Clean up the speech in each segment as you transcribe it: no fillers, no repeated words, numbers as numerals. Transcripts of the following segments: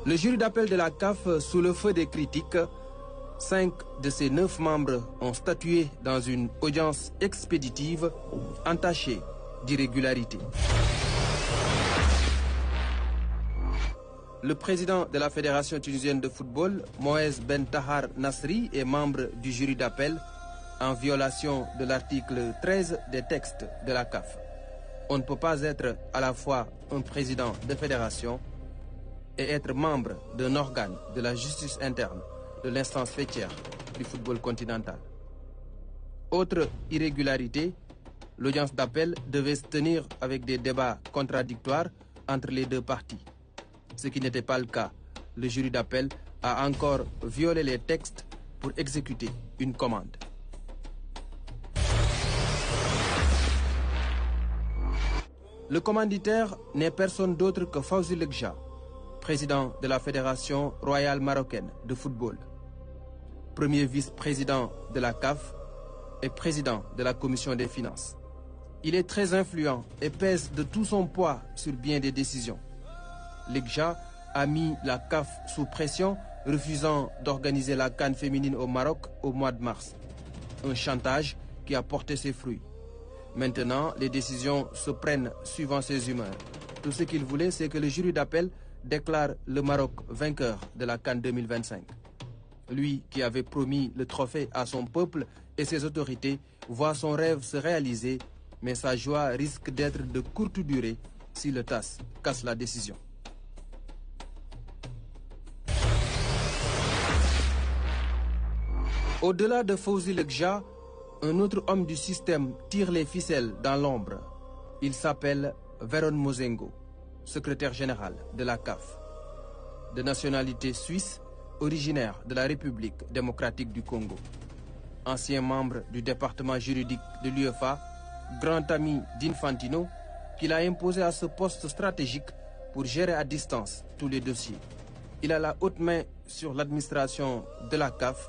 Le jury d'appel de la CAF, sous le feu des critiques, 5 de ses 9 membres ont statué dans une audience expéditive entachée d'irrégularités. Le président de la Fédération tunisienne de football, Moez Ben Tahar Nasri, est membre du jury d'appel en violation de l'article 13 des textes de la CAF. On ne peut pas être à la fois un président de fédération et être membre d'un organe de la justice interne de l'instance faîtière du football continental. Autre irrégularité, l'audience d'appel devait se tenir avec des débats contradictoires entre les deux parties. Ce qui n'était pas le cas. Le jury d'appel a encore violé les textes pour exécuter une commande. Le commanditaire n'est personne d'autre que Fawzi Lekja, président de la Fédération royale marocaine de football, premier vice-président de la CAF et président de la commission des finances. Il est très influent et pèse de tout son poids sur bien des décisions. Lekja a mis la CAF sous pression, refusant d'organiser la CAN féminine au Maroc au mois de mars. Un chantage qui a porté ses fruits. Maintenant, les décisions se prennent suivant ses humeurs. Tout ce qu'il voulait, c'est que le jury d'appel déclare le Maroc vainqueur de la CAN 2025. Lui qui avait promis le trophée à son peuple et ses autorités voit son rêve se réaliser, mais sa joie risque d'être de courte durée si le TAS casse la décision. Au-delà de Fawzi Lekja, un autre homme du système tire les ficelles dans l'ombre. Il s'appelle Veron Mozengo, secrétaire général de la CAF. De nationalité suisse, originaire de la République démocratique du Congo. Ancien membre du département juridique de l'UEFA, grand ami d'Infantino, qu'il a imposé à ce poste stratégique pour gérer à distance tous les dossiers. Il a la haute main sur l'administration de la CAF,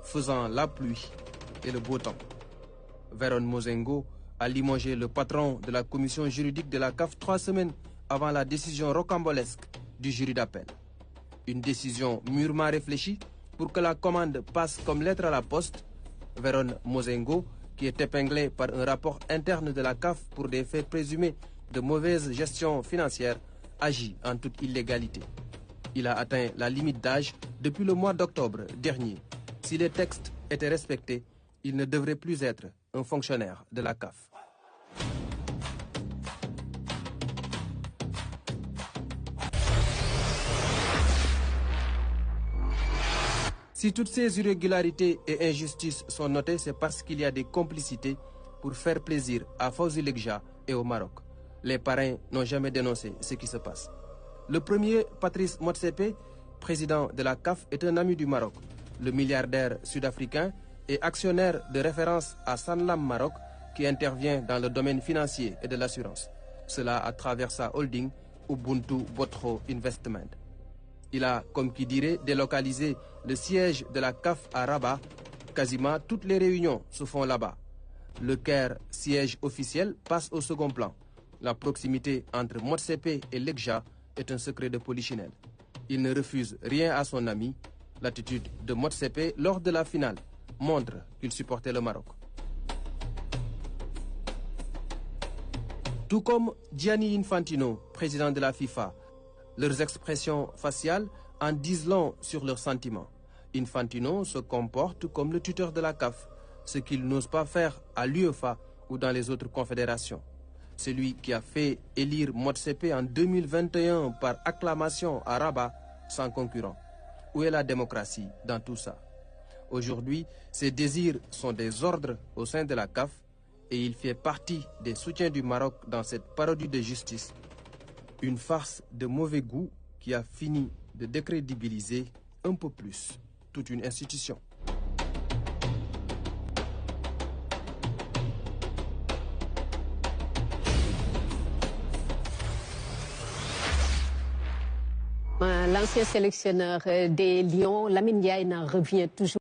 faisant la pluie et le beau temps. Veron Mozengo a limogé le patron de la commission juridique de la CAF 3 semaines avant la décision rocambolesque du jury d'appel. Une décision mûrement réfléchie pour que la commande passe comme lettre à la poste. Veron Mozengo, qui est épinglé par un rapport interne de la CAF pour des faits présumés de mauvaise gestion financière, agit en toute illégalité. Il a atteint la limite d'âge depuis le mois d'octobre dernier. Si les textes étaient respectés, il ne devrait plus être un fonctionnaire de la CAF. Si toutes ces irrégularités et injustices sont notées, c'est parce qu'il y a des complicités pour faire plaisir à Fawzi Lekja et au Maroc. Les parrains n'ont jamais dénoncé ce qui se passe. Le premier, Patrice Motsepe, président de la CAF, est un ami du Maroc. Le milliardaire sud-africain est actionnaire de référence à Sanlam Maroc, qui intervient dans le domaine financier et de l'assurance. Cela à travers sa holding Ubuntu Botro Investment. Il a, comme qui dirait, délocalisé le siège de la CAF à Rabat. Quasiment toutes les réunions se font là-bas. Le Caire, siège officiel, passe au second plan. La proximité entre Motsepe et Lekja est un secret de polichinelle. Il ne refuse rien à son ami. L'attitude de Motsepe lors de la finale montre qu'il supportait le Maroc. Tout comme Gianni Infantino, président de la FIFA, leurs expressions faciales en disent long sur leurs sentiments. Infantino se comporte comme le tuteur de la CAF, ce qu'il n'ose pas faire à l'UEFA ou dans les autres confédérations. Celui qui a fait élire Motsepe en 2021 par acclamation à Rabat sans concurrent. Où est la démocratie dans tout ça? Aujourd'hui, ses désirs sont des ordres au sein de la CAF et il fait partie des soutiens du Maroc dans cette parodie de justice. Une farce de mauvais goût qui a fini de décrédibiliser un peu plus toute une institution. L'ancien sélectionneur des Lions, Lamine Ndiaye, revient toujours.